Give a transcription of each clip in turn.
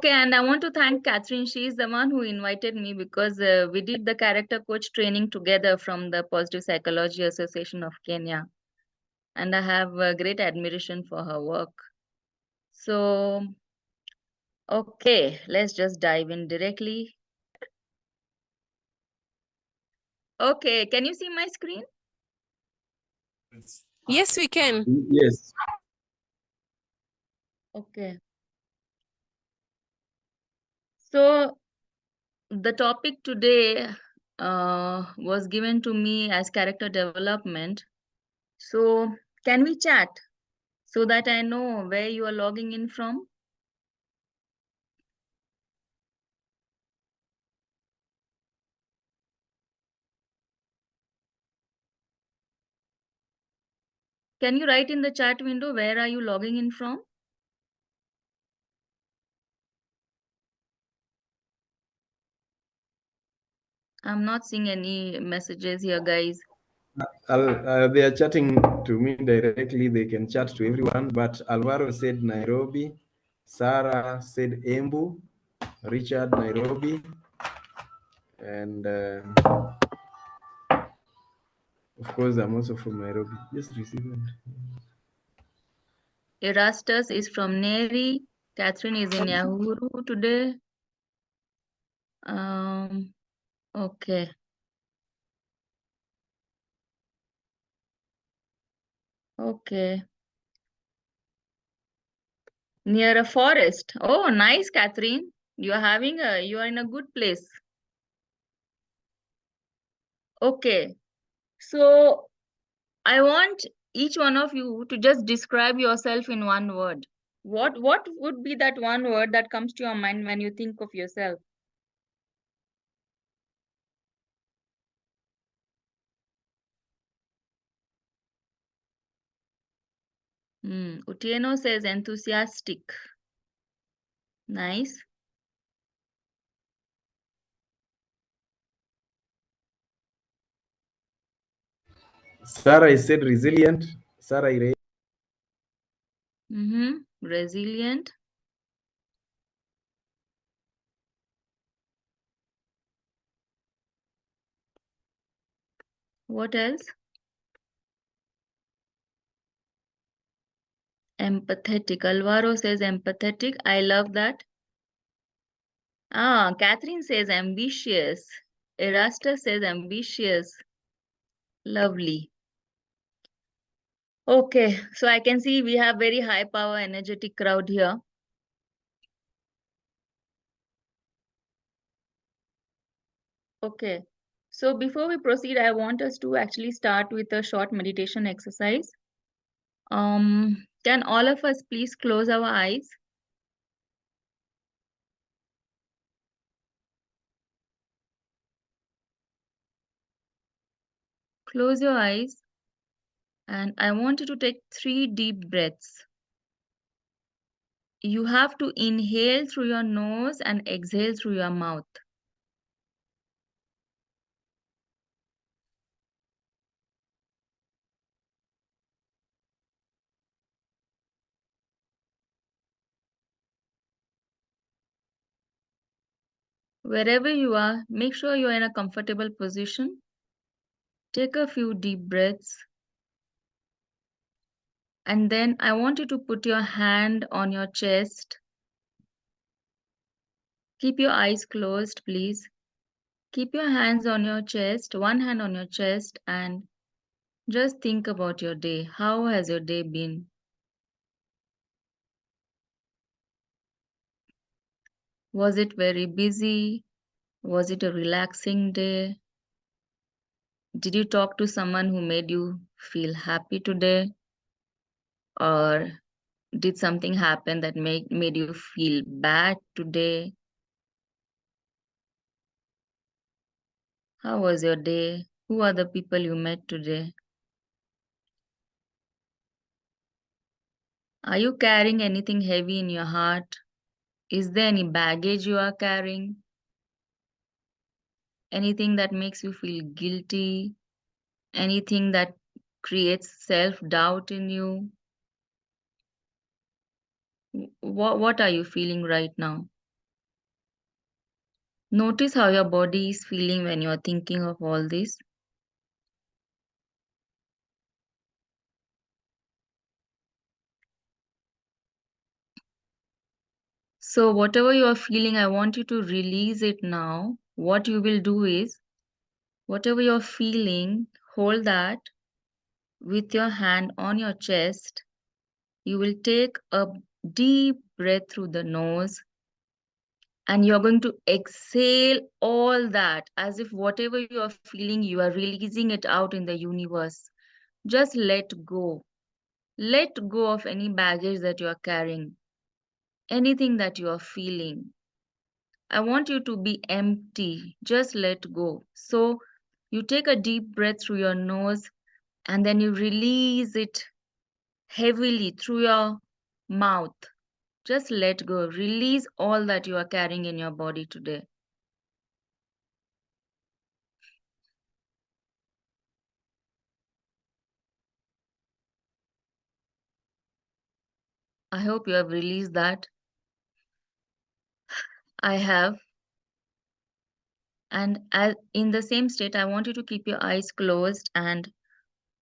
Okay, and I want to thank Catherine. She is the one who invited me because we did the character coach training together from the Positive Psychology Association of Kenya. And I have great admiration for her work. So, okay, let's just dive in directly. Okay, can you see my screen? Yes, we can. Yes. Okay. So, the topic today was given to me as character development. So, can we chat so that I know where you are logging in from? Can you write in the chat window where are you logging in from? I'm not seeing any messages here, guys. They are chatting to me directly. They can chat to everyone, but Alvaro said Nairobi. Sarah said Embu. Richard, Nairobi. And of course, I'm also from Nairobi. Just receiving. Erastus is from Neri. Catherine is in Yahoo today. Okay. Okay. Near a forest. Oh, nice, Catherine. You are in a good place. Okay. So I want each one of you to just describe yourself in one word. What would be that one word that comes to your mind when you think of yourself? Utieno says enthusiastic. Nice. Sarah said resilient. Sarah Ire. Resilient. What else? Empathetic. Alvaro says empathetic. I love that. Catherine says ambitious. Erastus says ambitious. Lovely. Okay, so I can see we have very high power, energetic crowd here. Okay, so before we proceed, I want us to actually start with a short meditation exercise. Can all of us please close our eyes? Close your eyes, and I want you to take 3 deep breaths. You have to inhale through your nose and exhale through your mouth. Wherever you are, make sure you're in a comfortable position. Take a few deep breaths. And then I want you to put your hand on your chest. Keep your eyes closed, please. Keep your hands on your chest, one hand on your chest, and just think about your day. How has your day been? Was it very busy? Was it a relaxing day? Did you talk to someone who made you feel happy today? Or did something happen that made you feel bad today? How was your day? Who are the people you met today? Are you carrying anything heavy in your heart? Is there any baggage you are carrying? Anything that makes you feel guilty? Anything that creates self-doubt in you? What are you feeling right now? Notice how your body is feeling when you are thinking of all this. So whatever you are feeling, I want you to release it now. What you will do is, whatever you're feeling, hold that with your hand on your chest. You will take a deep breath through the nose and you're going to exhale all that as if whatever you are feeling, you are releasing it out in the universe. Just let go. Let go of any baggage that you are carrying, anything that you are feeling. I want you to be empty. Just let go. So you take a deep breath through your nose and then you release it heavily through your mouth. Just let go. Release all that you are carrying in your body today. I hope you have released that. I have. And as in the same state, I want you to keep your eyes closed and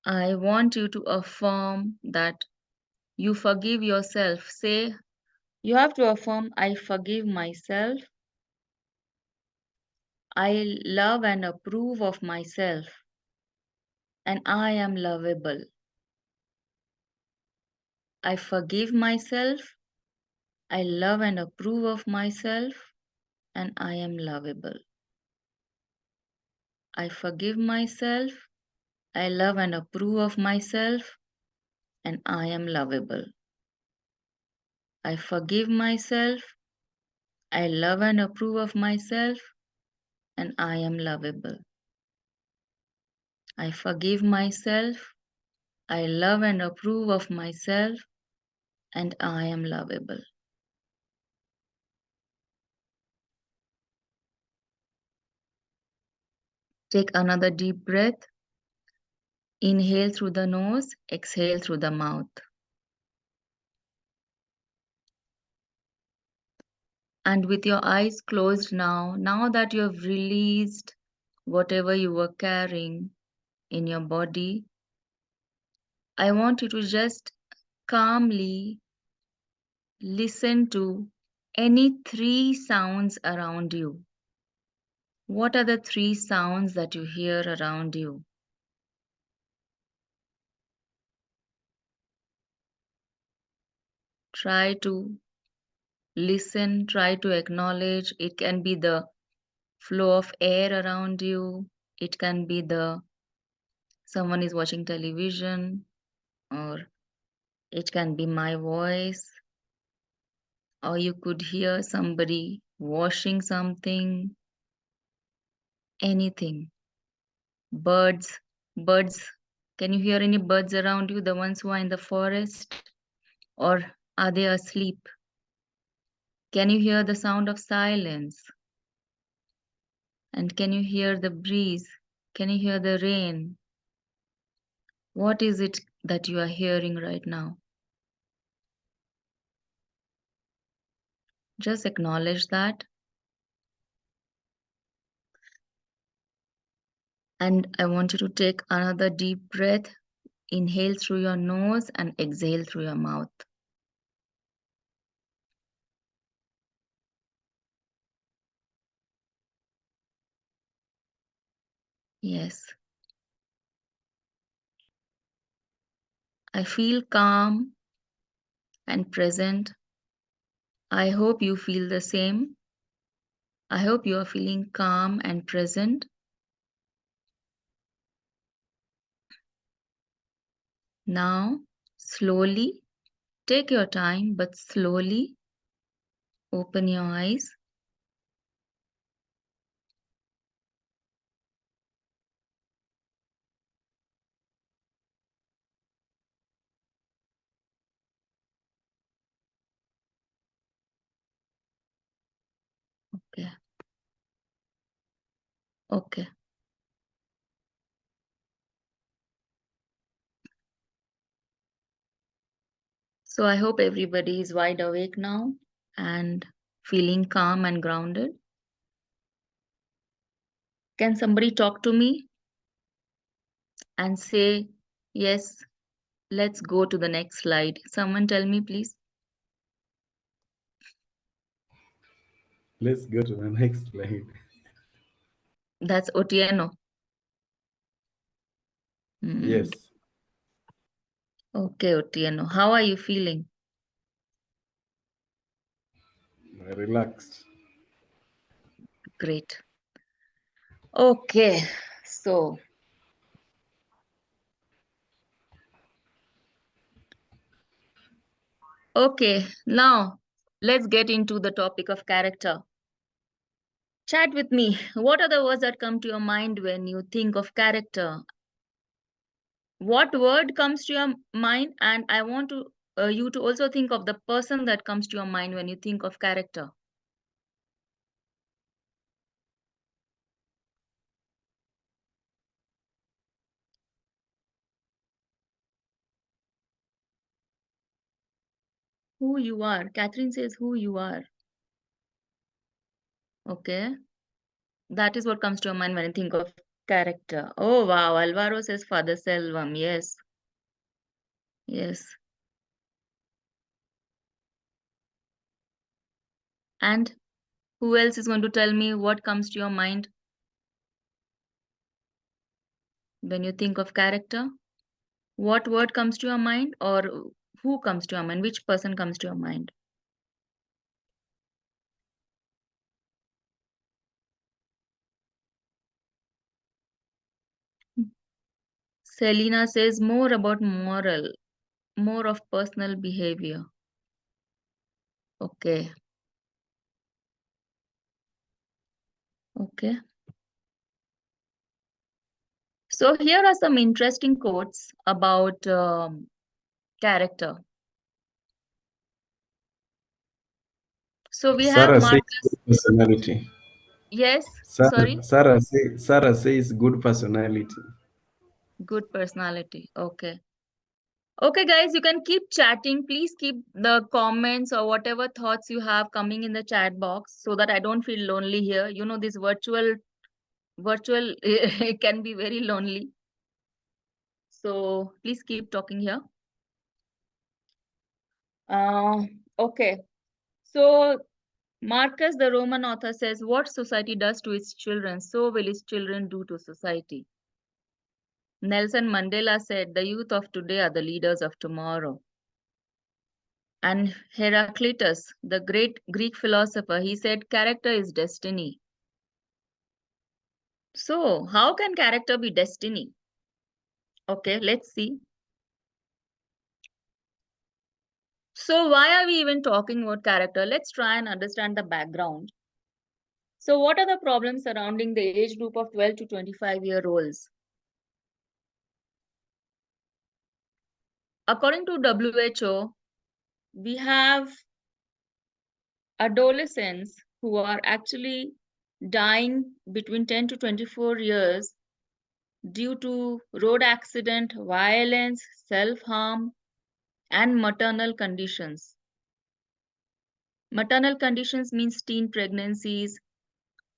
I want you to affirm that you forgive yourself. Say, you have to affirm, I forgive myself. I love and approve of myself. And I am lovable. I forgive myself. I love and approve of myself. And I am lovable. I forgive myself. I love and approve of myself. And I am lovable. I forgive myself. I love and approve of myself. And I am lovable. I forgive myself. I love and approve of myself. And I am lovable. Take another deep breath. Inhale through the nose, exhale through the mouth. And with your eyes closed now that you have released whatever you were carrying in your body, I want you to just calmly listen to any three sounds around you. What are the three sounds that you hear around you? Try to listen, try to acknowledge. It can be the flow of air around you. It can be the someone is watching television, or it can be my voice, or you could hear somebody washing something, anything. Birds, birds. Can you hear any birds around you, the ones who are in the forest? Or are they asleep? Can you hear the sound of silence? And can you hear the breeze? Can you hear the rain? What is it that you are hearing right now? Just acknowledge that. And I want you to take another deep breath. Inhale through your nose and exhale through your mouth. Yes. I feel calm and present. I hope you feel the same. I hope you are feeling calm and present. Now, slowly, take your time, but slowly open your eyes. Okay. Okay. So I hope everybody is wide awake now and feeling calm and grounded. Can somebody talk to me and say, yes, let's go to the next slide. Someone tell me, please. Let's go to the next slide. That's Otieno. Yes, Okay, Otieno. How are you feeling? relaxed. Great. Okay, so okay, now let's get into the topic of character. Chat with me. What are the words that come to your mind when you think of character? What word comes to your mind? And I want to you to also think of the person that comes to your mind when you think of character. Who you are. Catherine says who you are. Okay. That is what comes to your mind when you think of character. Oh wow. Alvaro says Father Selvam. Yes. Yes. And who else is going to tell me what comes to your mind when you think of character? What word comes to your mind, or who comes to your mind? Which person comes to your mind? Selena says more about moral, more of personal behavior. Okay. Okay. So here are some interesting quotes about character. So we have Sarah says Marcus. good personality. Yes, sorry. Sarah says good personality. Good personality. Okay. Okay, guys, you can keep chatting. Please keep the comments or whatever thoughts you have coming in the chat box so that I don't feel lonely here. You know, this virtual it can be very lonely. So please keep talking here. Uh, okay. So Marcus, the Roman author, says, what society does to its children, so will its children do to society. Nelson Mandela said, the youth of today are the leaders of tomorrow. And Heraclitus, the great Greek philosopher, he said, character is destiny. So, how can character be destiny? Okay, let's see. So, why are we even talking about character? Let's try and understand the background. So, what are the problems surrounding the age group of 12 to 25-year-olds? According to WHO, we have adolescents who are actually dying between 10 to 24 years due to road accident, violence, self-harm, and maternal conditions. Maternal conditions means teen pregnancies,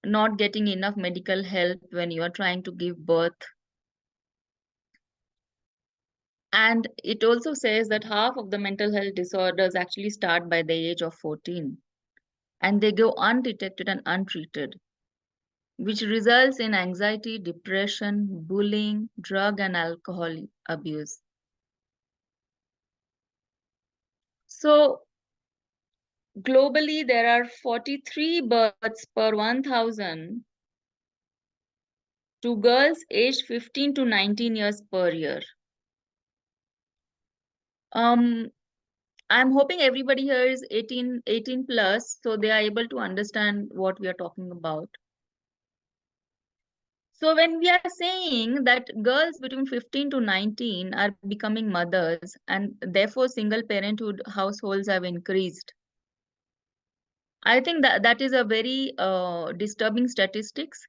not getting enough medical help when you are trying to give birth. And it also says that half of the mental health disorders actually start by the age of 14 and they go undetected and untreated, which results in anxiety, depression, bullying, drug and alcohol abuse. So globally, there are 43 births per 1,000 to girls aged 15 to 19 years per year. I'm hoping everybody here is 18 plus, so they are able to understand what we are talking about. So when we are saying that girls between 15 to 19 are becoming mothers and therefore single parenthood households have increased, I think that is a very disturbing statistics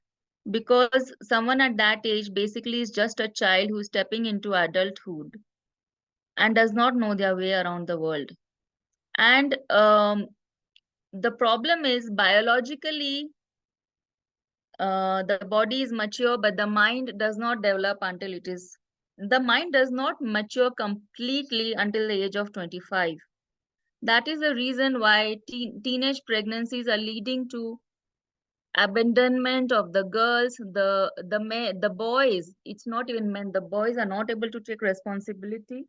because someone at that age basically is just a child who's stepping into adulthood and does not know their way around the world. And the problem is biologically, the body is mature, but the mind does not develop until it is. The mind does not mature completely until the age of 25. That is the reason why teenage pregnancies are leading to abandonment of the girls, the boys. It's not even men. The boys are not able to take responsibility,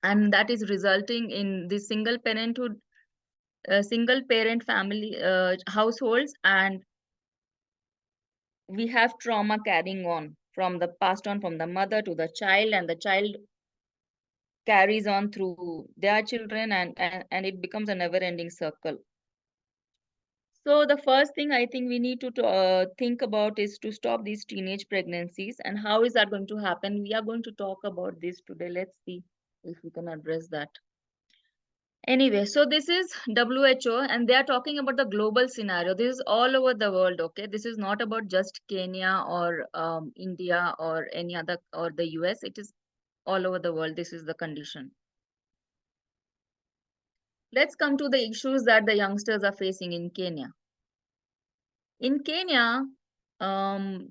and that is resulting in the single parenthood, single parent family households, and we have trauma carrying on from the passed on from the mother to the child, and the child carries on through their children, and it becomes a never ending circle. So the first thing I think we need to think about is to stop these teenage pregnancies. And how is that going to happen? We are going to talk about this today. Let's see if we can address that. Anyway, so this is WHO, and they are talking about the global scenario. This is all over the world, okay? This is not about just Kenya or India or any other, or the US. It is all over the world. This is the condition. Let's come to the issues that the youngsters are facing in Kenya. In Kenya, um,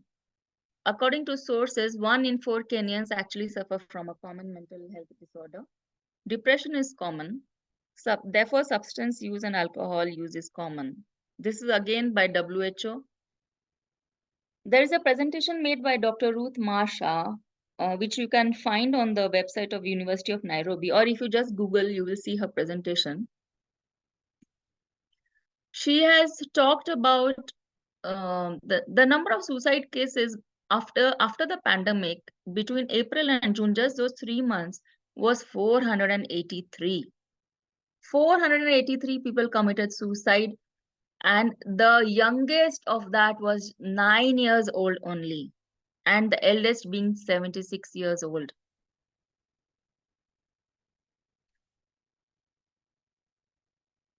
according to sources, 1 in 4 Kenyans actually suffer from a common mental health disorder. Depression is common. Therefore, substance use and alcohol use is common. This is again by WHO. There is a presentation made by Dr. Ruth Marsha, which you can find on the website of University of Nairobi, or if you just Google, you will see her presentation. She has talked about the number of suicide cases after the pandemic between April and June, just those 3 months, was 483. 483 people committed suicide, and the youngest of that was 9 years old only, and the eldest being 76 years old.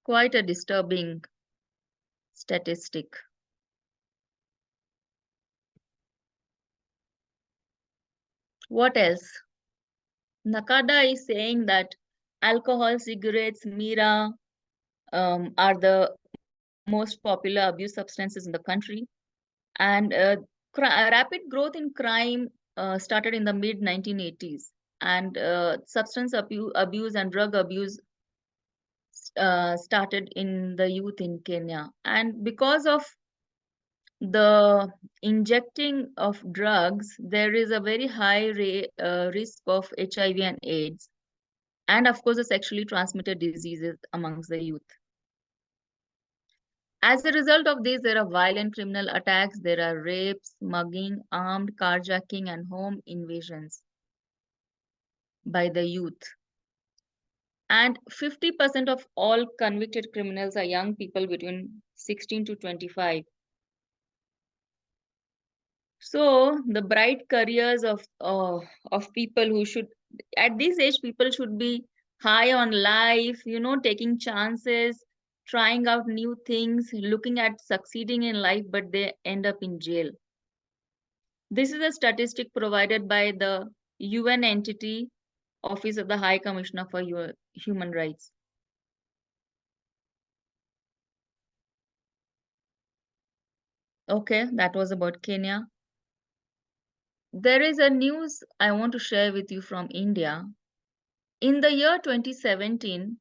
Quite a disturbing statistic. What else? Nakada is saying that alcohol, cigarettes, Mira are the most popular abuse substances in the country. And rapid growth in crime started in the mid 1980s. And substance abuse and drug abuse started in the youth in Kenya. And because of the injecting of drugs, there is a very high risk of HIV and AIDS, and of course the sexually transmitted diseases amongst the youth. As a result of this, there are violent criminal attacks, there are rapes, mugging, armed carjacking, and home invasions by the youth. And 50% of all convicted criminals are young people between 16 to 25. So the bright careers of people who should, at this age, people should be high on life, taking chances, trying out new things, looking at succeeding in life, but they end up in jail. This is a statistic provided by the UN entity, Office of the High Commissioner for Human Rights. Okay, that was about Kenya. There is a news I want to share with you from India. In the year 2017,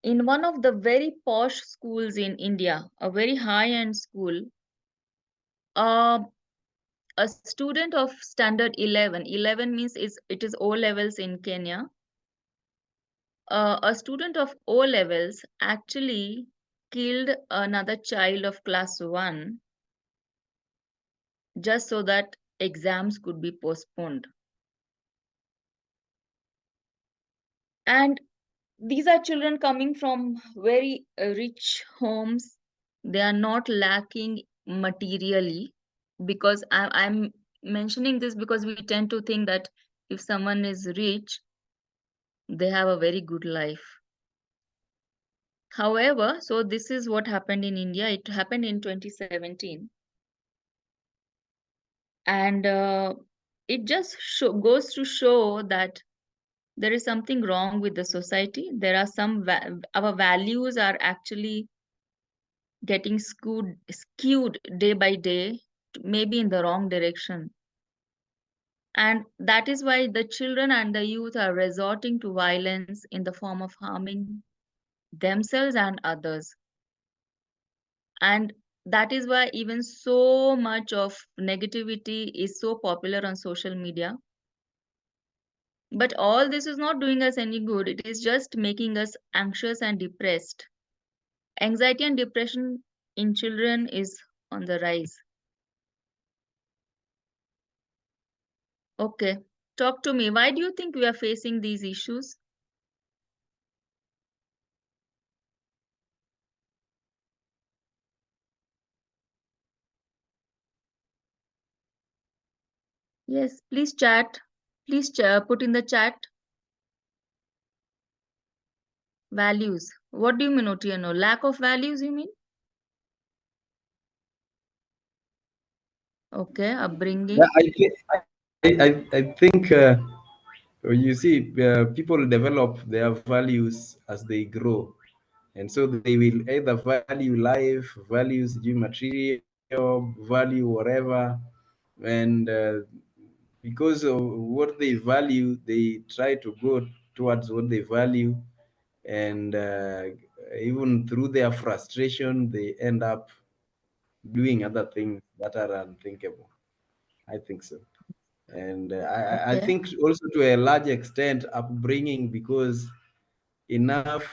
in one of the very posh schools in India, a very high-end school, uh, a student of standard 11, 11 means it is O levels in Kenya. A student of O levels actually killed another child of class 1 just so that exams could be postponed. And these are children coming from very rich homes. They are not lacking materially, because I'm mentioning this because we tend to think that if someone is rich, they have a very good life. However, so this is what happened in India. It happened in 2017. And it just goes to show that there is something wrong with the society. There are our values are actually getting skewed day by day, maybe in the wrong direction. And that is why the children and the youth are resorting to violence in the form of harming themselves and others. And that is why even so much of negativity is so popular on social media. But all this is not doing us any good. It is just making us anxious and depressed. Anxiety and depression in children is on the rise. Okay, talk to me. Why do you think we are facing these issues? Yes, please chat. Please put in the chat values. What do you mean, Otieno? Lack of values, you mean? Okay, Yeah, upbringing. I think you see, people develop their values as they grow, and so they will either value life, values material, value whatever, and because of what they value, they try to go towards what they value, and even through their frustration, they end up doing other things that are unthinkable. I think so. And I Okay, think also to a large extent upbringing, because enough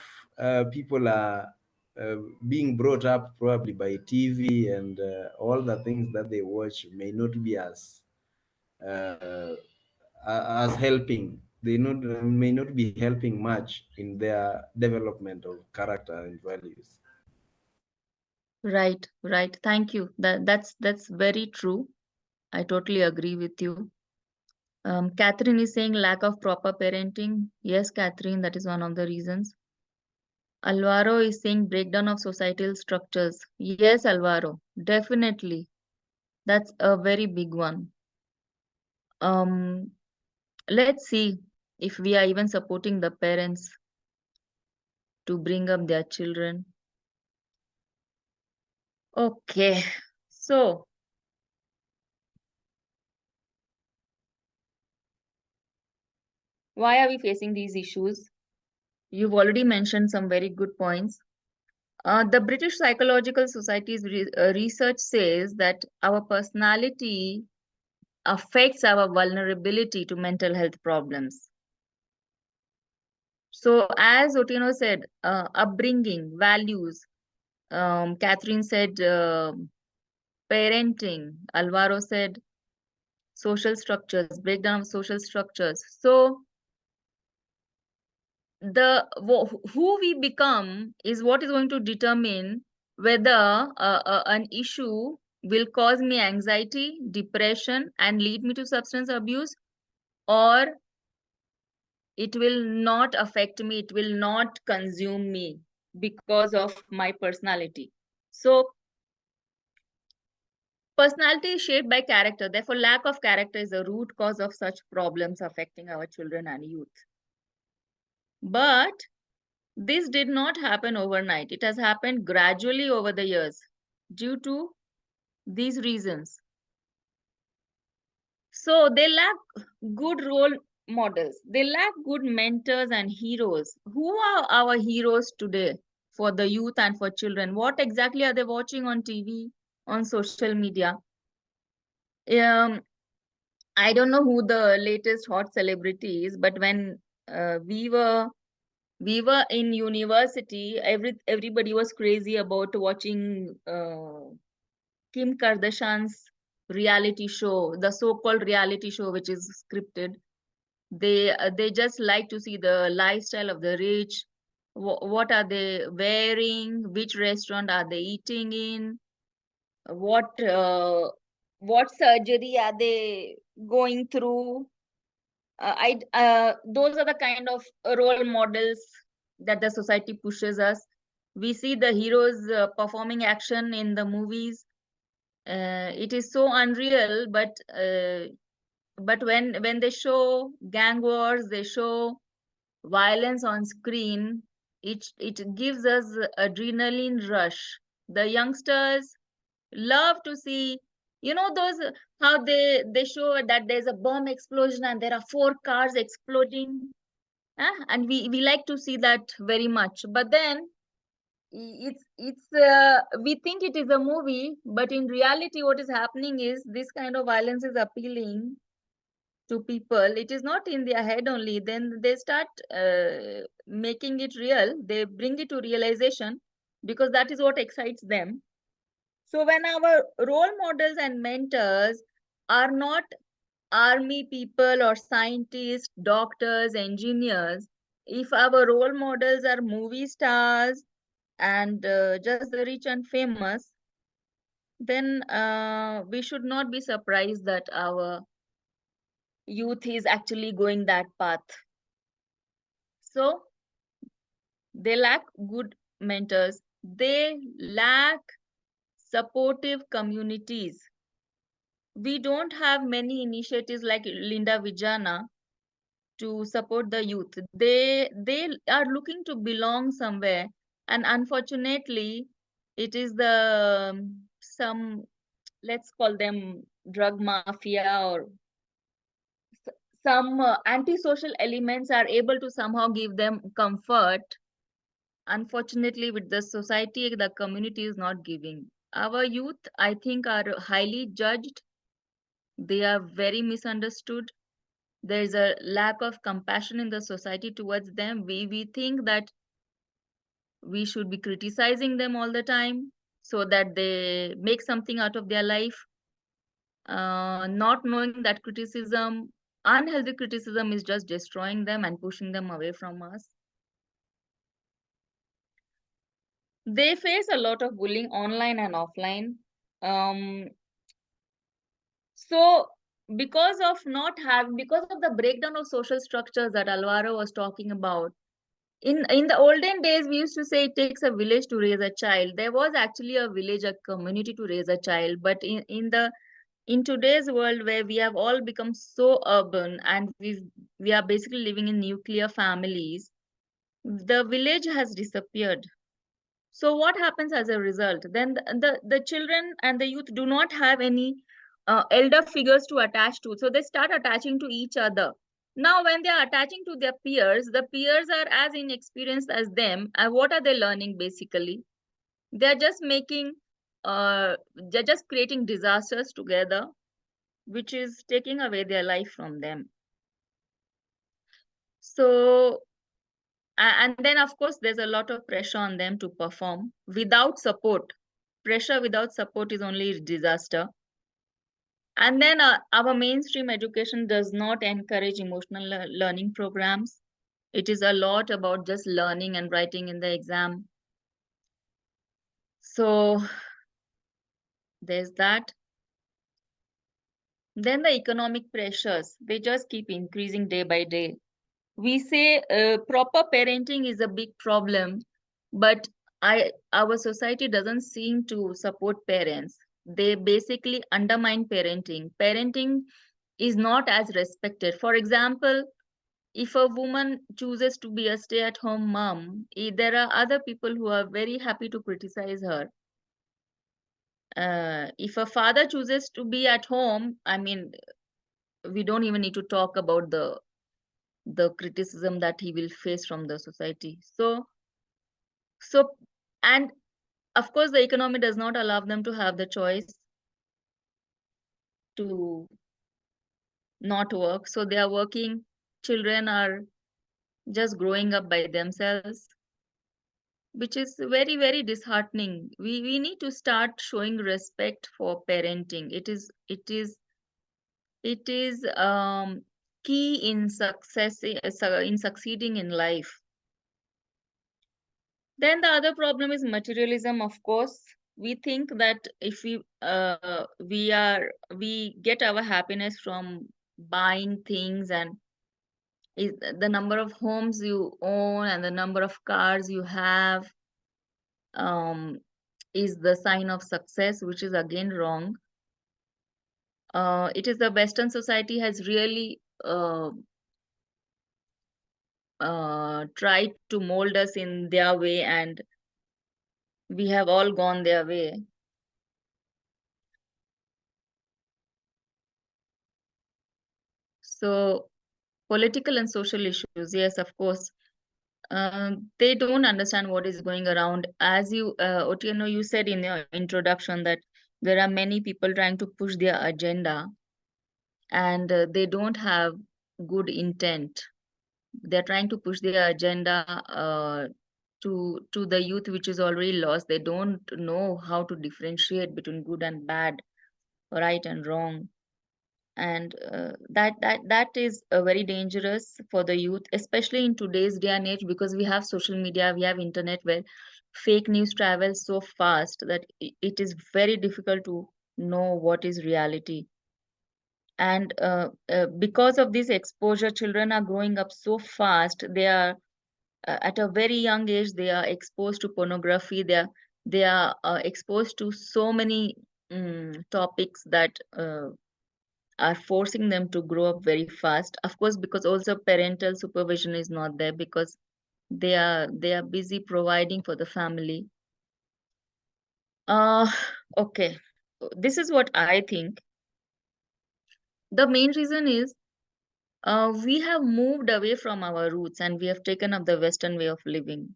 people are being brought up probably by TV, and all the things that they watch may not be uh, as helping. They not may not be helping much in their development of character and values. right, right. Thank you. That's very true. I totally agree with you. Catherine is saying lack of proper parenting. Yes, Catherine, that is one of the reasons. Alvaro is saying breakdown of societal structures. Yes, Alvaro, definitely. That's a very big one. Um, let's see if we are even supporting the parents to bring up their children. Okay, so why are we facing these issues? You've already mentioned some very good points. The British Psychological Society's research says that our personality affects our vulnerability to mental health problems. So, as Otino said, upbringing, values. Catherine said parenting. Alvaro said social structures, breakdown of social structures. So, who we become is what is going to determine whether an issue will cause me anxiety, depression, and lead me to substance abuse, or it will not affect me, it will not consume me because of my personality. So personality is shaped by character, therefore lack of character is the root cause of such problems affecting our children and youth. But this did not happen overnight. It has happened gradually over the years due to these reasons. So they lack good role models. They lack good mentors and heroes. Who are our heroes today for the youth and for children? What exactly are they watching on TV, on social media? Um, I don't know who the latest hot celebrity is, but when uh, we were we were in university, everybody was crazy about watching Kim Kardashian's reality show, the so-called reality show, which is scripted. They just like to see the lifestyle of the rich. What are they wearing? Which restaurant are they eating in? What what surgery are they going through? I Those are the kind of role models that the society pushes us. We see the heroes performing action in the movies. It is so unreal, but when they show gang wars, they show violence on screen, it gives us adrenaline rush. The youngsters love to see, those how they show that there's a bomb explosion and there are 4 cars exploding. And we like to see that very much. But then we think it is a movie, but in reality what is happening is this kind of violence is appealing to people. It is not in their head only. Then they start making it real. They bring it to realization because that is what excites them. So when our role models and mentors are not army people or scientists, doctors, engineers, if our role models are movie stars and just the rich and famous, then we should not be surprised that our youth is actually going that path. So they lack good mentors, they lack supportive communities. We don't have many initiatives like Linda Vijana to support the youth. They are looking to belong somewhere, and unfortunately, it is the some, let's call them drug mafia, or some antisocial elements are able to somehow give them comfort. Unfortunately, with the society, the community is not giving. Our youth, I think, are highly judged. They are very misunderstood. There is a lack of compassion in the society towards them. We think that we should be criticizing them all the time so that they make something out of their life, not knowing that unhealthy criticism is just destroying them and pushing them away from us. They face a lot of bullying online and offline. Um, so because of the breakdown of social structures that Alvaro was talking about, in the olden days, we used to say it takes a village to raise a child. There was actually a village, a community to raise a child. But in today's world where we have all become so urban and we are basically living in nuclear families, the village has disappeared. So what happens as a result? Then the children and the youth do not have any elder figures to attach to. So they start attaching to each other. Now, when they are attaching to their peers, the peers are as inexperienced as them. And what are they learning basically? They're just making, they're just creating disasters together, which is taking away their life from them. So, and then of course, there's a lot of pressure on them to perform without support. Pressure without support is only disaster. And then our mainstream education does not encourage emotional learning programs. It is a lot about just learning and writing in the exam. So there's that. Then the economic pressures, they just keep increasing day by day. We say proper parenting is a big problem, but our society doesn't seem to support parents. They basically undermine parenting. Parenting is not as respected. For example, if a woman chooses to be a stay-at-home mom, there are other people who are very happy to criticize her. If a father chooses to be at home, I mean, we don't even need to talk about the criticism that he will face from the society. So, and of course, the economy does not allow them to have the choice to not work. So they are working. Children are just growing up by themselves, which is very, very disheartening. We need to start showing respect for parenting. It is key in in succeeding in life. Then the other problem is materialism, of course. We think that if we get our happiness from buying things, and the number of homes you own and the number of cars you have um, is the sign of success, which is again wrong. It is the Western society has really tried to mold us in their way, and We have all gone their way. So political and social issues, yes, of course. They don't understand what is going around. As you, Otieno, you said in your introduction that there are many people trying to push their agenda, and they don't have good intent. They're trying to push their agenda to the youth, which is already lost. They don't know how to differentiate between good and bad, right and wrong. And that is very dangerous for the youth, especially in today's day and age, because we have social media, we have internet, where fake news travels so fast that it is very difficult to know what is reality. And because of this exposure, children are growing up so fast. They are at a very young age, they are exposed to pornography. They are exposed to so many topics that are forcing them to grow up very fast. Of course, because also parental supervision is not there, because they are busy providing for the family. Uh, okay. This is what I think. The main reason is we have moved away from our roots and we have taken up the Western way of living.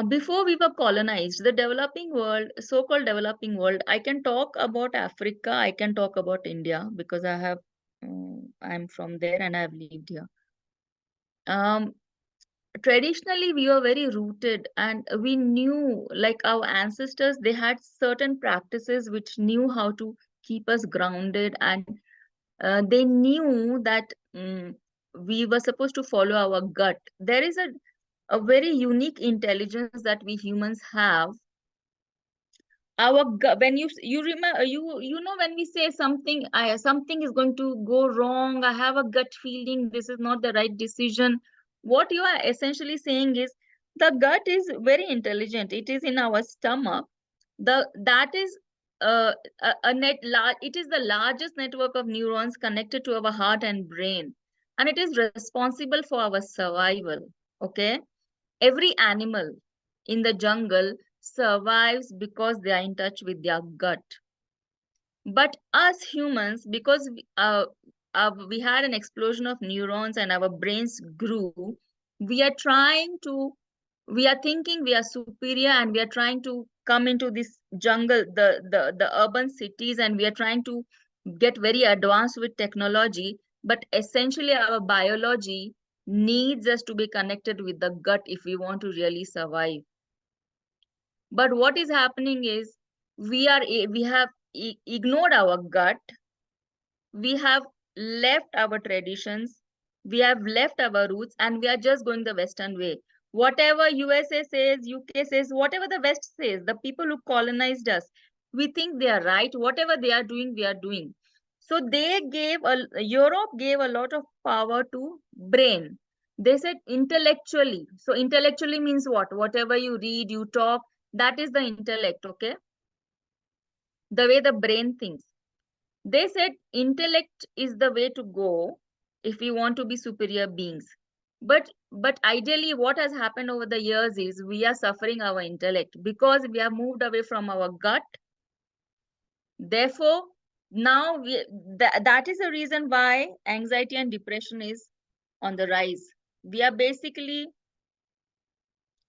Before we were colonized, the developing world, so-called developing world, I can talk about Africa, I can talk about India because I'm from there and I've lived here. Um, Traditionally, we were very rooted and we knew, like our ancestors, they had certain practices which knew how to keep us grounded, and they knew that we were supposed to follow our gut. There is a very unique intelligence that we humans have. Our when you remember, you know, when we say something, something is going to go wrong, I have a gut feeling this is not the right decision. What you are essentially saying is the gut is very intelligent. It is in our stomach. That is it is the largest network of neurons connected to our heart and brain, and it is responsible for our survival. Okay, every animal in the jungle survives because they are in touch with their gut. But us humans, because we had an explosion of neurons and our brains grew, we are trying to, we are thinking we are superior and we are trying to come into this jungle, the urban cities, and we are trying to get very advanced with technology. But essentially, our biology needs us to be connected with the gut if we want to really survive. But what is happening is we have ignored our gut. We have left our traditions. We have left our roots, and we are just going the Western way. Whatever USA says, UK says, whatever the West says, the people who colonized us, we think they are right. Whatever they are doing, we are doing. So Europe gave a lot of power to brain. They said intellectually. So intellectually means what? Whatever you read, you talk, that is the intellect, okay? The way the brain thinks. They said intellect is the way to go if we want to be superior beings. But ideally, what has happened over the years is we are suffering our intellect because we have moved away from our gut. Therefore, now that is the reason why anxiety and depression is on the rise. We are basically,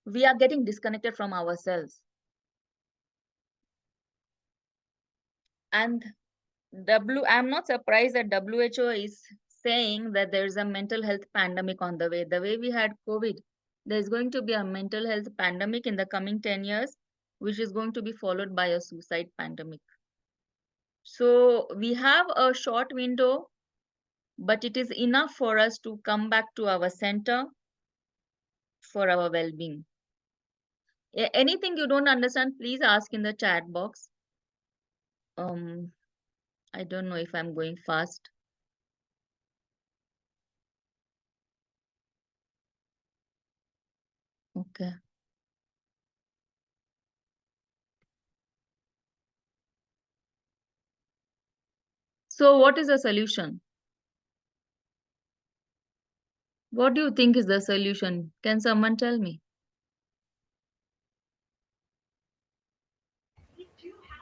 we are getting disconnected from ourselves. And I'm not surprised that WHO is saying that there's a mental health pandemic on the way. The way we had COVID, there's going to be a mental health pandemic in the coming 10 years, which is going to be followed by a suicide pandemic. So we have a short window, but it is enough for us to come back to our center for our well-being. Anything you don't understand, please ask in the chat box. Um, I don't know if I'm going fast. Okay. So what is the solution? What do you think is the solution? Can someone tell me?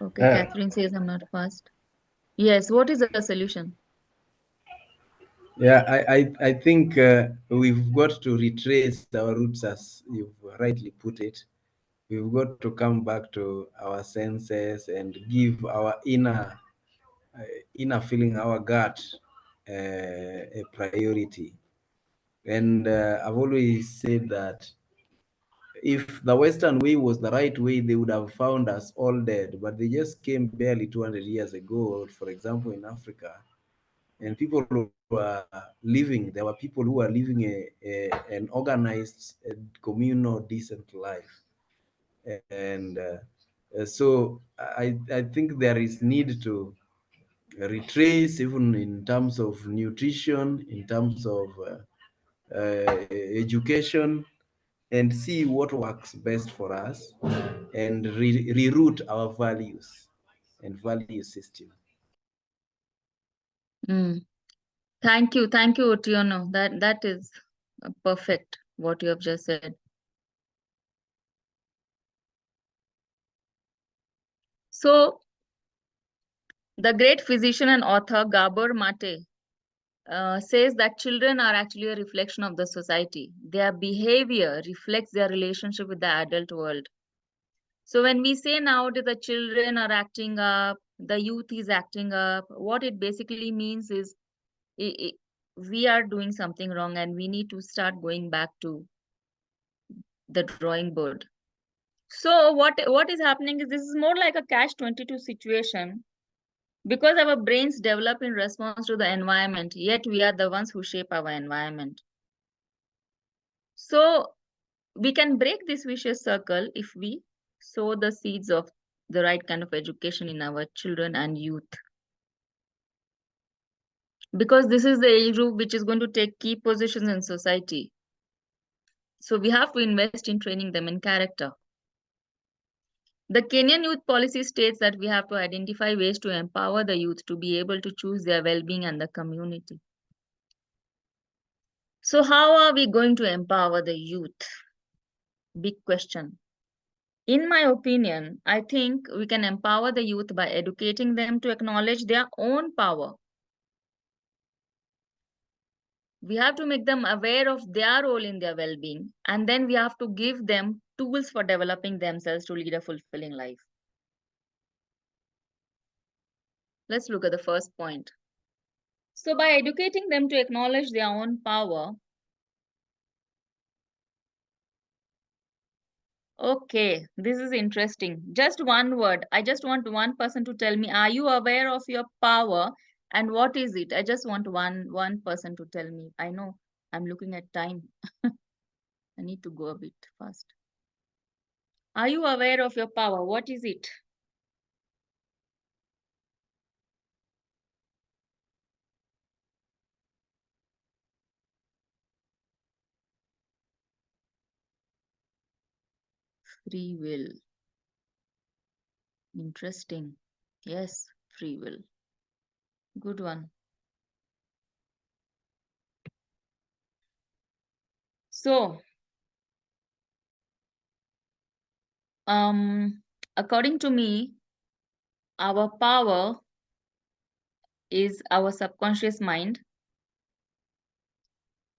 Okay, Catherine says I'm not fast. Yes, what is the solution? Yeah, I think we've got to retrace our roots, as you've rightly put it. We've got to come back to our senses and give our inner feeling, our gut, a priority. And I've always said that if the Western way was the right way, they would have found us all dead. But they just came barely 200 years ago, for example, in Africa, and people who were living, there were people who were living an organized, communal, decent life. And so I think there is need to retrace, even in terms of nutrition, in terms of education, and see what works best for us, and reroute our values and value system. Mm. Thank you, Otieno. That is perfect what you have just said. So, the great physician and author Gabor Mate says that children are actually a reflection of the society. Their behavior reflects their relationship with the adult world. So when we say nowadays the children are acting up, the youth is acting up, what it basically means is I we are doing something wrong and we need to start going back to the drawing board. So what is happening is this is more like a catch-22 situation because our brains develop in response to the environment, yet we are the ones who shape our environment. So we can break this vicious circle if we sow the seeds of the right kind of education in our children and youth. Because this is the age group which is going to take key positions in society. So we have to invest in training them in character. The Kenyan youth policy states that we have to identify ways to empower the youth to be able to choose their well-being and the community. So how are we going to empower the youth? Big question. In my opinion, I think we can empower the youth by educating them to acknowledge their own power. We have to make them aware of their role in their well-being, and then we have to give them tools for developing themselves to lead a fulfilling life. Let's look at the first point. So by educating them to acknowledge their own power, okay, this is interesting. Just one word. I just want one person to tell me, are you aware of your power and what is it? I just want one person to tell me. I know I'm looking at time. I need to go a bit fast. Are you aware of your power? What is it? Free will. Interesting. Yes, free will. Good one. So, according to me, our power is our subconscious mind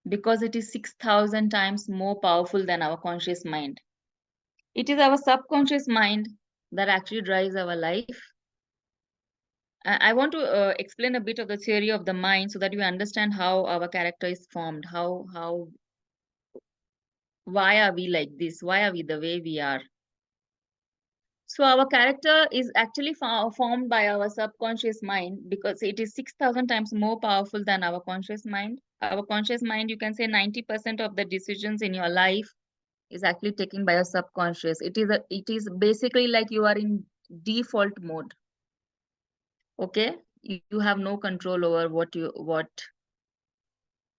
because it is 6,000 times more powerful than our conscious mind. It is our subconscious mind that actually drives our life. I want to explain a bit of the theory of the mind so that you understand how our character is formed, why are we like this? Why are we the way we are? So our character is actually formed by our subconscious mind because it is 6,000 times more powerful than our conscious mind. Our conscious mind, you can say 90% of the decisions in your life is actually taken by your subconscious. It is basically like you are in default mode. Okay? You have no control over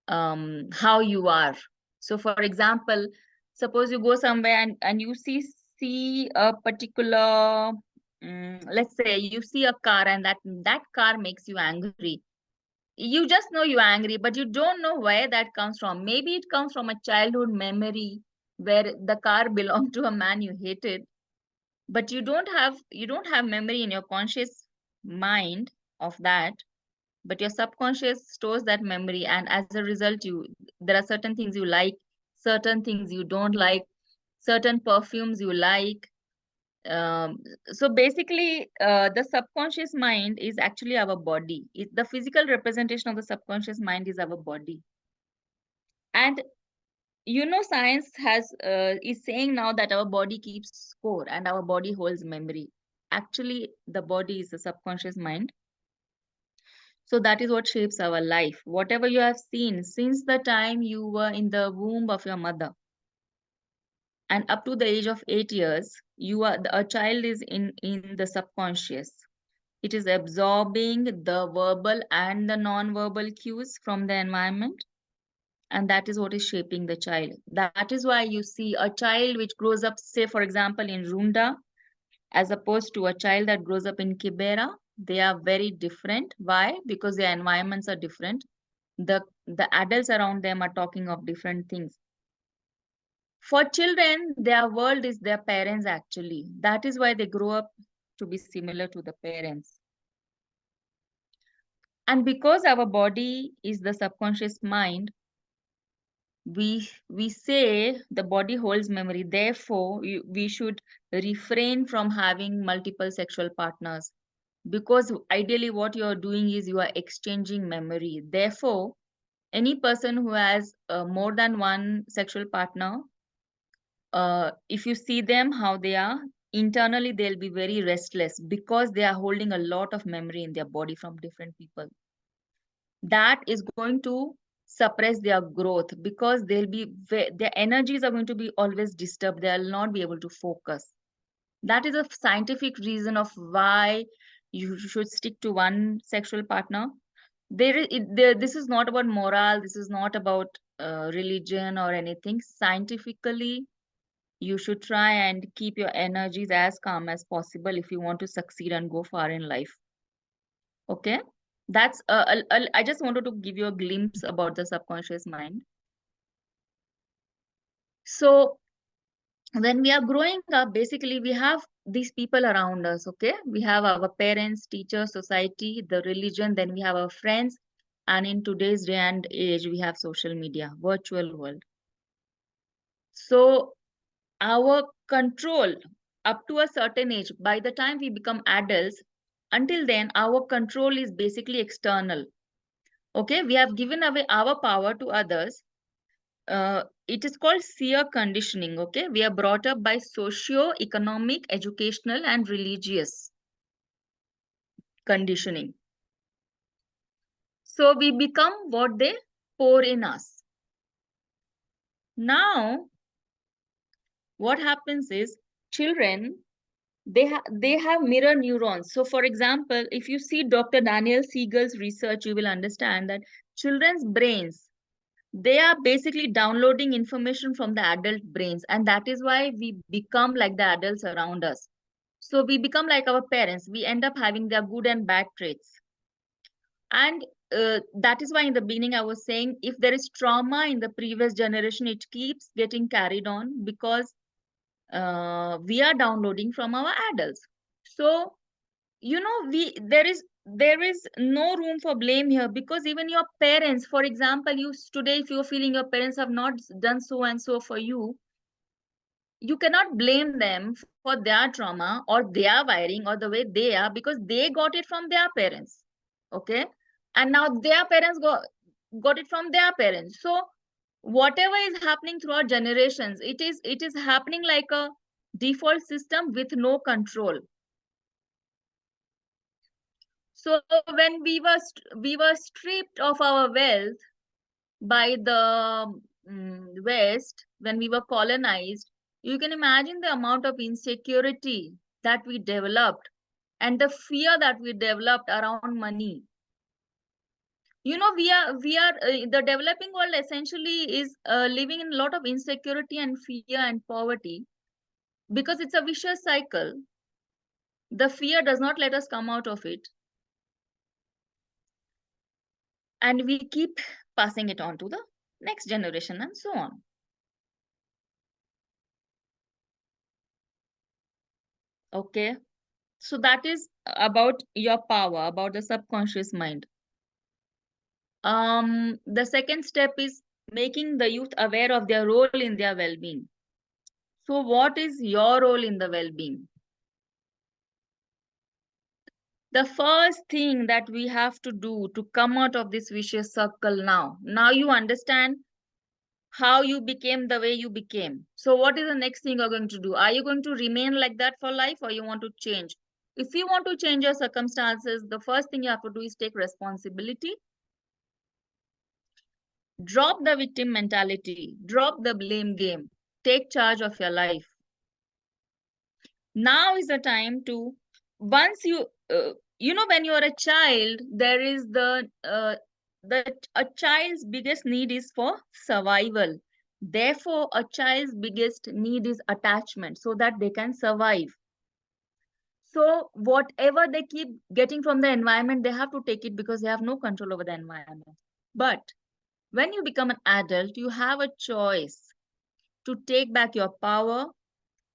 how you are. So for example, suppose you go somewhere and you see a particular let's say you see a car and that car makes you angry. You just know you're angry, but you don't know where that comes from. Maybe it comes from a childhood memory where the car belonged to a man you hated. But you don't have memory in your conscious mind of that, but your subconscious stores that memory, and as a result, there are certain things you like, certain things you don't like, certain perfumes you like. So basically, the subconscious mind is actually our body. The physical representation of the subconscious mind is our body. And science is saying now that our body keeps score and our body holds memory. Actually, the body is the subconscious mind. So that is what shapes our life. Whatever you have seen since the time you were in the womb of your mother and up to the age of 8 years, a child is in the subconscious. It is absorbing the verbal and the non-verbal cues from the environment. And that is what is shaping the child. That is why you see a child which grows up, say, for example, in Runda, as opposed to a child that grows up in Kibera. They are very different. Why? Because their environments are different. The adults around them are talking of different things. For children, their world is their parents actually. That is why they grow up to be similar to the parents. And because our body is the subconscious mind, we say the body holds memory. Therefore, we should refrain from having multiple sexual partners, because ideally what you are doing is you are exchanging memory. Therefore, any person who has more than one sexual partner, if you see them how they are, internally they'll be very restless because they are holding a lot of memory in their body from different people. That is going to suppress their growth, because their energies are going to be always disturbed. They'll not be able to focus. That is a scientific reason of why you should stick to one sexual partner. This is not about moral. This is not about religion or anything. Scientifically, you should try and keep your energies as calm as possible if you want to succeed and go far in life. Okay, that's I just wanted to give you a glimpse about the subconscious mind. So when we are growing up, basically we have these people around us. Okay, we have our parents, teachers, society, the religion, then we have our friends, and in today's day and age we have social media, virtual world. So our control up to a certain age, by the time we become adults, until then our control is basically external. Okay, we have given away our power to others. It is called seer conditioning. Okay, we are brought up by socio-economic, educational, and religious conditioning. So we become what they pour in us. Now, what happens is children, they have mirror neurons. So for example, if you see Dr. Daniel Siegel's research, you will understand that children's brains, they are basically downloading information from the adult brains, and that is why we become like the adults around us. So we become like our parents. We end up having their good and bad traits. And that is why in the beginning I was saying, if there is trauma in the previous generation, it keeps getting carried on because we are downloading from our adults. So there is no room for blame here, because even your parents, for example, today if you're feeling your parents have not done so and so for you, you cannot blame them for their trauma or their wiring or the way they are, because they got it from their parents. Okay, and now their parents got it from their parents. So whatever is happening throughout generations, it is happening like a default system with no control. So when we were stripped of our wealth by the West, when we were colonized, you can imagine the amount of insecurity that we developed and the fear that we developed around money. The developing world essentially is living in a lot of insecurity and fear and poverty, because it's a vicious cycle. The fear does not let us come out of it, and we keep passing it on to the next generation and so on. Okay. So that is about your power, about the subconscious mind. The second step is making the youth aware of their role in their well-being. So what is your role in the well-being? The first thing that we have to do to come out of this vicious circle now you understand how you became the way you became. So what is the next thing you're going to do? Are you going to remain like that for life, or you want to change? If you want to change your circumstances, the first thing you have to do is take responsibility. Drop the victim mentality, drop the blame game, take charge of your life. Now is the time to, once you when you are a child, there is a child's biggest need is for survival. Therefore a child's biggest need is attachment, so that they can survive. So whatever they keep getting from the environment, they have to take it, because they have no control over the environment. But when you become an adult, you have a choice to take back your power.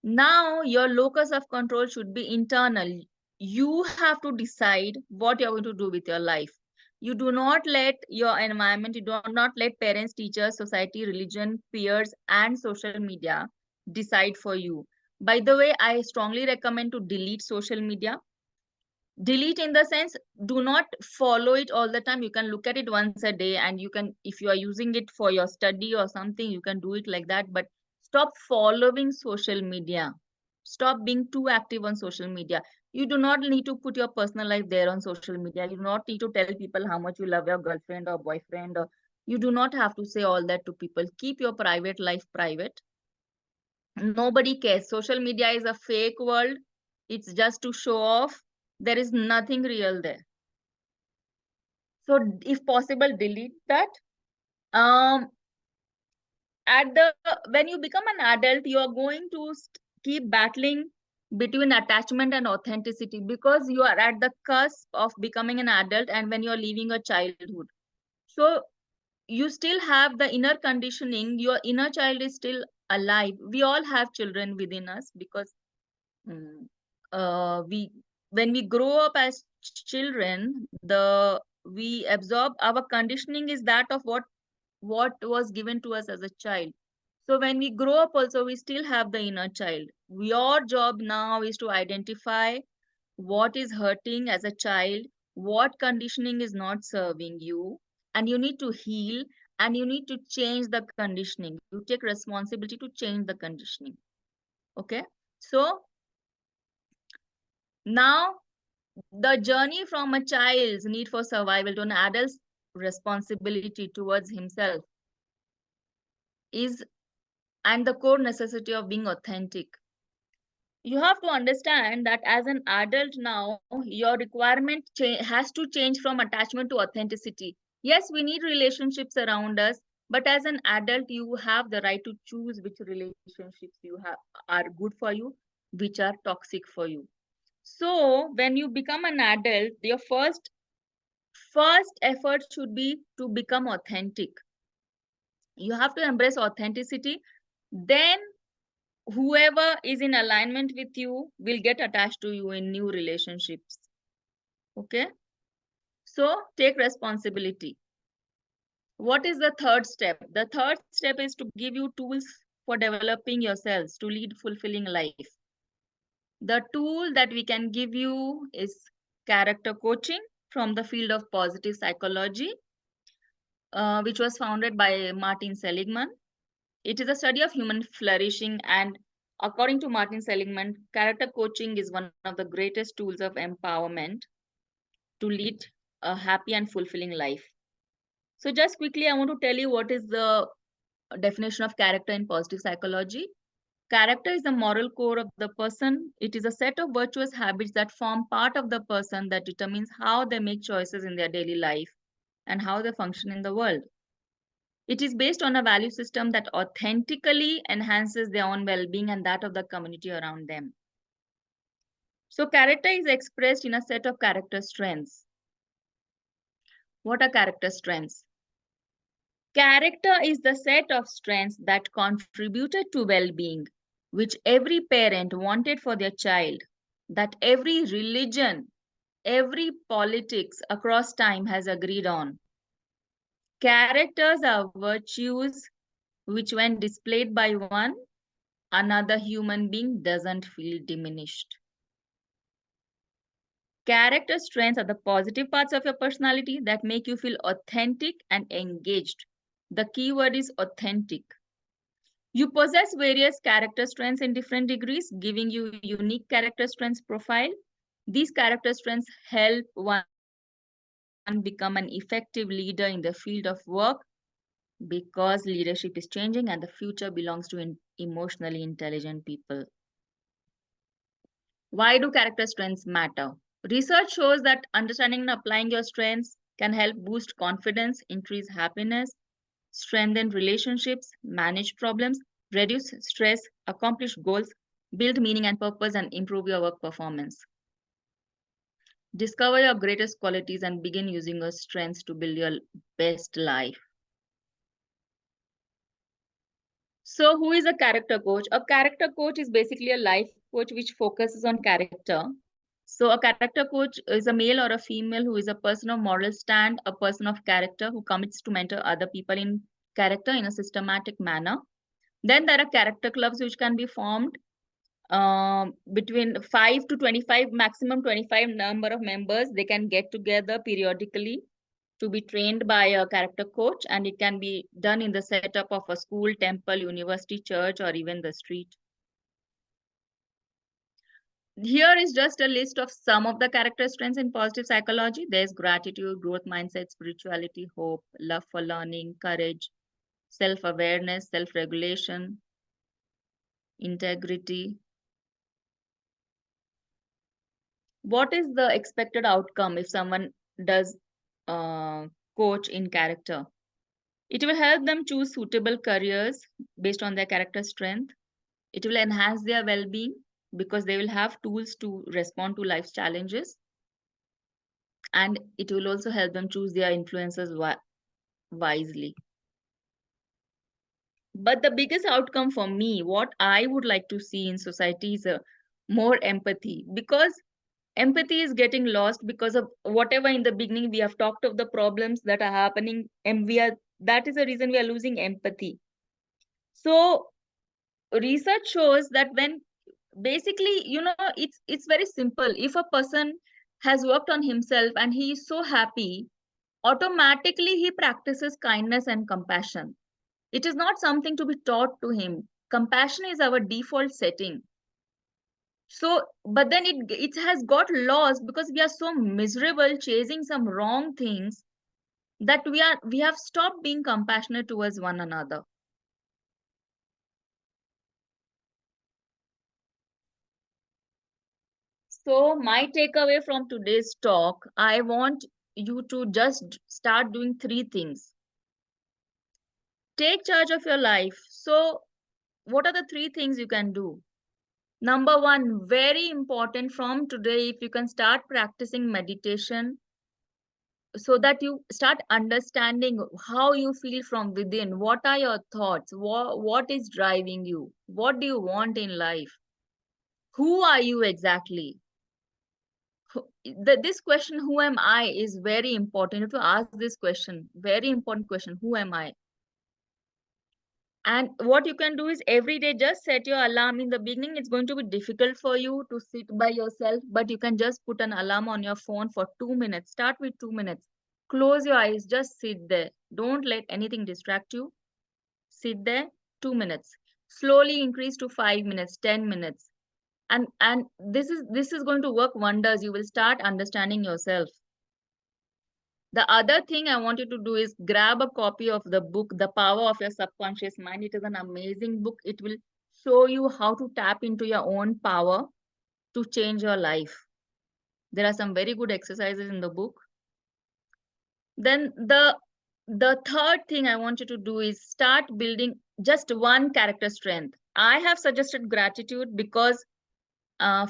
Now your locus of control should be internal. You have to decide what you're going to do with your life. You do not let your environment, you do not let parents, teachers, society, religion, peers, and social media decide for you. By the way, I strongly recommend to delete social media. Delete in the sense, do not follow it all the time. You can look at it once a day, and you can, if you are using it for your study or something, you can do it like that. But stop following social media. Stop being too active on social media. You do not need to put your personal life there on social media. You do not need to tell people how much you love your girlfriend or boyfriend, or you do not have to say all that to people. Keep your private life private. Nobody cares. Social media is a fake world. It's just to show off. There is nothing real there. So if possible, delete that. Um, at the when you become an adult, you are going to keep battling between attachment and authenticity, because you are at the cusp of becoming an adult and when you are leaving your childhood. So you still have the inner conditioning. Your inner child is still alive. We all have children within us, because Mm. We when we grow up as children, the we absorb, our conditioning is that of what was given to us as a child. So when we grow up also, we still have the inner child. Your job now is to identify what is hurting as a child, what conditioning is not serving you, and you need to heal, and you need to change the conditioning. You take responsibility to change the conditioning. Okay, so now the journey from a child's need for survival to an adult's responsibility towards himself is, and the core necessity of being authentic. You have to understand that as an adult now, your requirement has to change from attachment to authenticity. Yes, we need relationships around us, but as an adult, you have the right to choose which relationships you have are good for you, which are toxic for you. So when you become an adult, your first effort should be to become authentic. You have to embrace authenticity. Then whoever is in alignment with you will get attached to you in new relationships. Okay, so take responsibility. What is the third step? The third step is to give you tools for developing yourselves to lead fulfilling life. The tool that we can give you is character coaching from the field of positive psychology, which was founded by Martin Seligman. It is a study of human flourishing, and according to Martin Seligman, character coaching is one of the greatest tools of empowerment to lead a happy and fulfilling life. So just quickly, I want to tell you what is the definition of character in positive psychology. Character is the moral core of the person. It is a set of virtuous habits that form part of the person that determines how they make choices in their daily life and how they function in the world. It is based on a value system that authentically enhances their own well-being and that of the community around them. So character is expressed in a set of character strengths. What are character strengths? Character is the set of strengths that contributed to well-being, which every parent wanted for their child. that every religion, every politics across time has agreed on. Characters are virtues which, when displayed by one, another human being doesn't feel diminished. Character strengths are the positive parts of your personality that make you feel authentic and engaged. The key word is authentic. You possess various character strengths in different degrees, giving you unique character strengths profile. These character strengths help one become an effective leader in the field of work, because leadership is changing and the future belongs to emotionally intelligent people. Why do character strengths matter? Research shows that understanding and applying your strengths can help boost confidence, increase happiness, strengthen relationships, manage problems, reduce stress, accomplish goals, build meaning and purpose, and improve your work performance. Discover your greatest qualities and begin using your strengths to build your best life. So, who is a character coach? A character coach is basically a life coach which focuses on character. So, a character coach is a male or a female who is a person of moral stand, a person of character who commits to mentor other people in character in a systematic manner. Then there are character clubs which can be formed between 5 to 25, maximum 25 number of members. They can get together periodically to be trained by a character coach, and it can be done in the setup of a school, temple, university, church, or even the street. Here is just a list of some of the character strengths in positive psychology. There's gratitude, growth mindset, spirituality, hope, love for learning, courage, self-awareness, self-regulation, integrity. What is the expected outcome if someone does coach in character? It will help them choose suitable careers based on their character strength. It will enhance their well-being because they will have tools to respond to life's challenges. And it will also help them choose their influences wisely. But the biggest outcome for me, what I would like to see in society is a more empathy, because empathy is getting lost because of whatever in the beginning we have talked of the problems that are happening, and that is the reason we are losing empathy. So research shows that when basically, it's very simple. If a person has worked on himself and he is so happy, automatically he practices kindness and compassion. It is not something to be taught to him. Compassion is our default setting. So, but then it has got lost because we are so miserable chasing some wrong things that we have stopped being compassionate towards one another. So my takeaway from today's talk, I want you to just start doing 3 things. Take charge of your life. So what are the 3 things you can do? Number 1, very important from today, if you can start practicing meditation so that you start understanding how you feel from within. What are your thoughts? What is driving you? What do you want in life? Who are you exactly? This question, who am I, is very important. If you ask this question, very important question, who am I? And what you can do is every day just set your alarm. In the beginning, it's going to be difficult for you to sit by yourself, but you can just put an alarm on your phone for 2 minutes. Start with 2 minutes. Close your eyes, just sit there. Don't let anything distract you. Sit there, 2 minutes. Slowly increase to 5 minutes, 10 minutes. And this is going to work wonders. You will start understanding yourself. The other thing I want you to do is grab a copy of the book, The Power of Your Subconscious Mind. It is an amazing book. It will show you how to tap into your own power to change your life. There are some very good exercises in the book. Then the third thing I want you to do is start building just one character strength. I have suggested gratitude because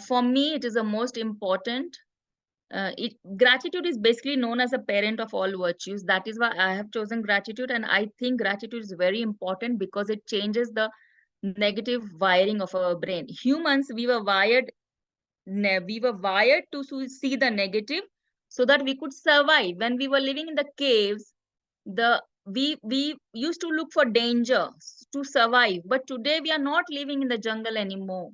for me, it is the most important. Gratitude is basically known as a parent of all virtues. That is why I have chosen gratitude, and I think gratitude is very important because it changes the negative wiring of our brain. Humans, we were wired we were wired to see the negative so that we could survive. When we were living in the caves, we used to look for danger to survive. But today we are not living in the jungle anymore.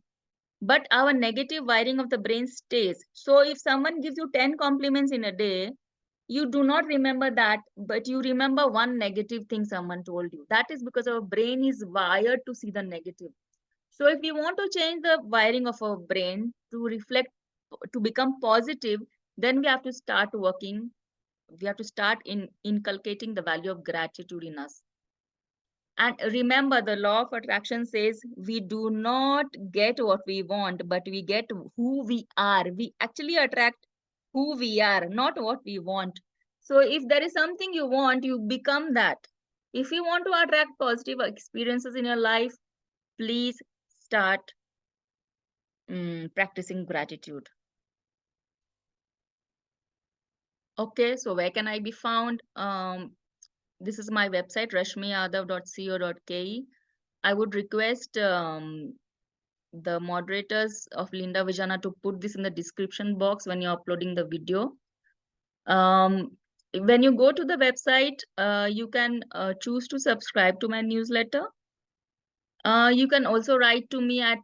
But our negative wiring of the brain stays. So if someone gives you 10 compliments in a day, you do not remember that, but you remember one negative thing someone told you. That is because our brain is wired to see the negative. So if we want to change the wiring of our brain to reflect, to become positive, then we have to start working. We have to start inculcating the value of gratitude in us. And remember, the law of attraction says we do not get what we want, but we get who we are. We actually attract who we are, not what we want. So if there is something you want, you become that. If you want to attract positive experiences in your life, please start practicing gratitude. Okay, so where can I be found? This is my website, rashmiyadav.co.ke. I would request the moderators of Linda Vijana to put this in the description box when you're uploading the video. When you go to the website, you can choose to subscribe to my newsletter. You can also write to me at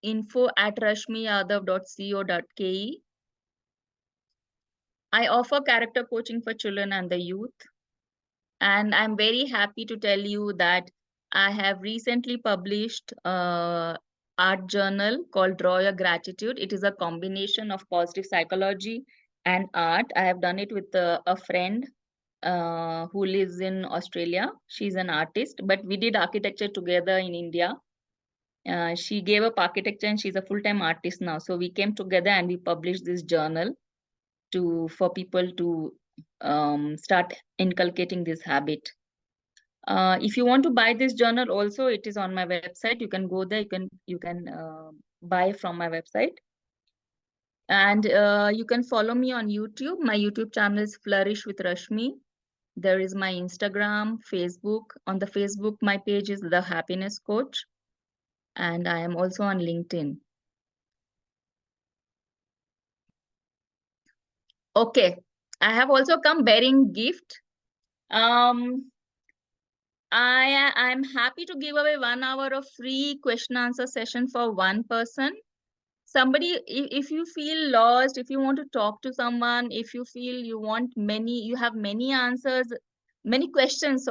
info@rashmiyadav.co.ke. I offer character coaching for children and the youth. And I'm very happy to tell you that I have recently published art journal called Draw Your Gratitude. It is a combination of positive psychology and art. I have done it with a friend who lives in Australia. She's an artist, but we did architecture together in India. She gave up architecture and she's a full-time artist now. So we came together and we published this journal for people to start inculcating this habit. If you want to buy this journal also, it is on my website. You can go there, you can buy from my website. And you can follow me on YouTube. My YouTube channel is Flourish with Rashmi. There is my Instagram, Facebook. On the Facebook, my page is The Happiness Coach. And I am also on LinkedIn. Okay, I have also come bearing gift. I'm happy to give away 1 hour of free question answer session for one person. Somebody, if you feel lost, if you want to talk to someone, if you feel you have many answers, many questions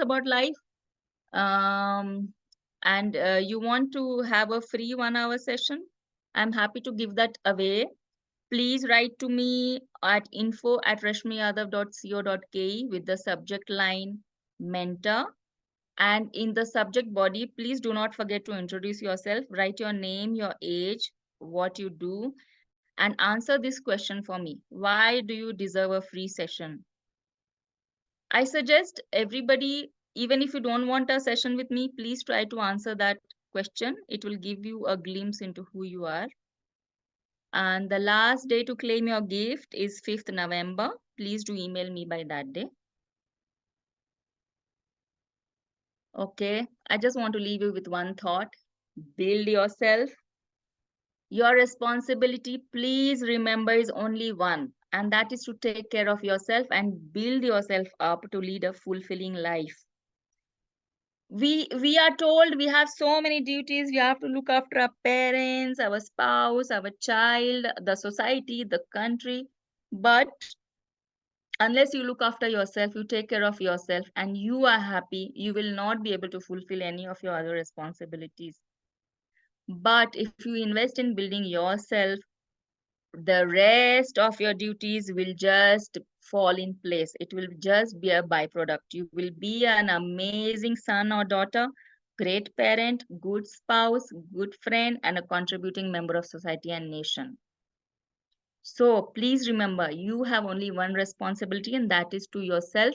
about life, and you want to have a free 1 hour session, I'm happy to give that away. Please write to me at info@rashmiyadav.co.ke with the subject line mentor. And in the subject body, please do not forget to introduce yourself. Write your name, your age, what you do, and answer this question for me. Why do you deserve a free session? I suggest everybody, even if you don't want a session with me, please try to answer that question. It will give you a glimpse into who you are. And the last day to claim your gift is 5th November. Please do email me by that day. Okay, I just want to leave you with one thought. Build yourself. Your responsibility, please remember, is only one, and that is to take care of yourself and build yourself up to lead a fulfilling life. We are told we have so many duties. We have to look after our parents, our spouse, our child, the society, the country. But unless you look after yourself, you take care of yourself, and you are happy, you will not be able to fulfill any of your other responsibilities. But if you invest in building yourself, the rest of your duties will just fall in place. It will just be a byproduct. You will be an amazing son or daughter, great parent, good spouse, good friend, and a contributing member of society and nation. So please remember, you have only one responsibility, and that is to yourself.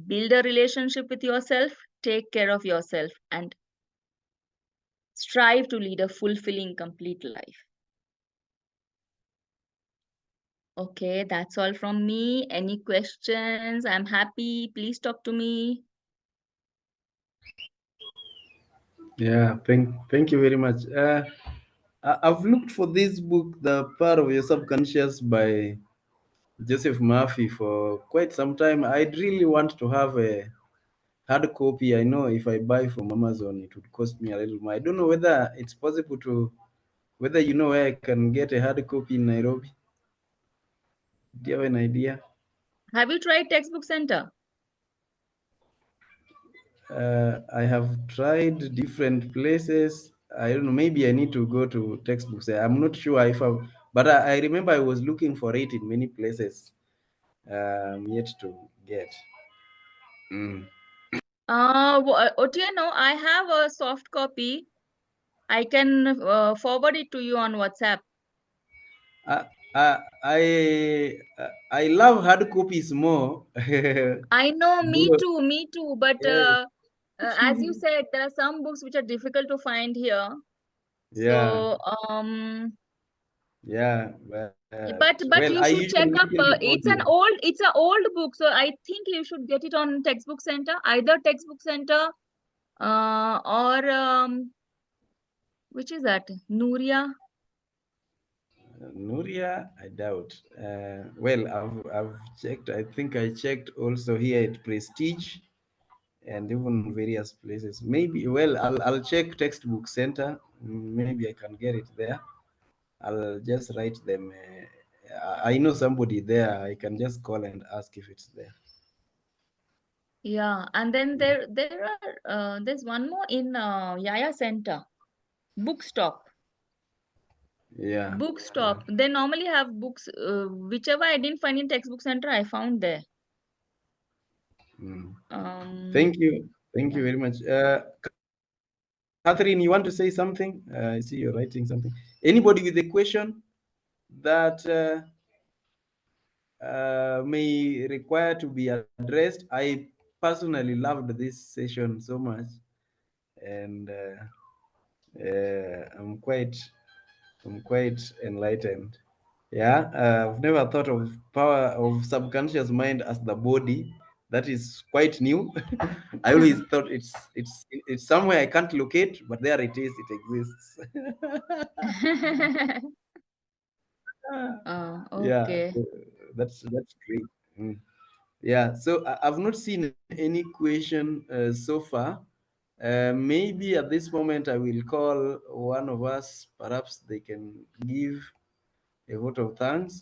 Build a relationship with yourself, take care of yourself, and strive to lead a fulfilling, complete life. Okay, that's all from me. Any questions? I'm happy. Please talk to me. Yeah, thank you very much. I've looked for this book, The Power of Your Subconscious by Joseph Murphy, for quite some time. I'd really want to have a hard copy. I know if I buy from Amazon, it would cost me a little more. I don't know whether it's possible to, whether you know where I can get a hard copy in Nairobi. Do you have an idea? Have you tried Textbook Center? I have tried different places. I don't know. Maybe I need to go to textbooks. I'm not sure if I, but I remember I was looking for it in many places. Yet to get. Mm. Otieno, I have a soft copy. I can forward it to you on WhatsApp. I, I love hard copies more. I know, Though, me too. But yes. as you said, there are some books which are difficult to find here. Yeah, So, yeah, well, but I you should usually check up. mention it only. It's an old book, so I think you should get it on Textbook Center, either Textbook Center, or which is that? Nuria. Nuria, I doubt. Well, I've checked. I think I checked also here at Prestige and even various places. Maybe, well, I'll check textbook center. Maybe I can get it there. I'll just write them. I know somebody there. I can just call and ask if it's there. Yeah, and then there's one more in Yaya Center, Bookstop. Yeah. Bookstop. They normally have books. Whichever I didn't find in Textbook Center, I found there. Mm. Um, Thank you. Thank you yeah. very much. Catherine, you want to say something? I see you're writing something. Anybody with a question that may require to be addressed? I personally loved this session so much, and I'm quite enlightened. Yeah, I've never thought of power of subconscious mind as the body. That is quite new. I always thought it's somewhere I can't locate, but there it is. It exists. Yeah, Okay. so that's great. Mm. Yeah, so I've not seen any question so far. Maybe at this moment I will call one of us. Perhaps they can give a vote of thanks.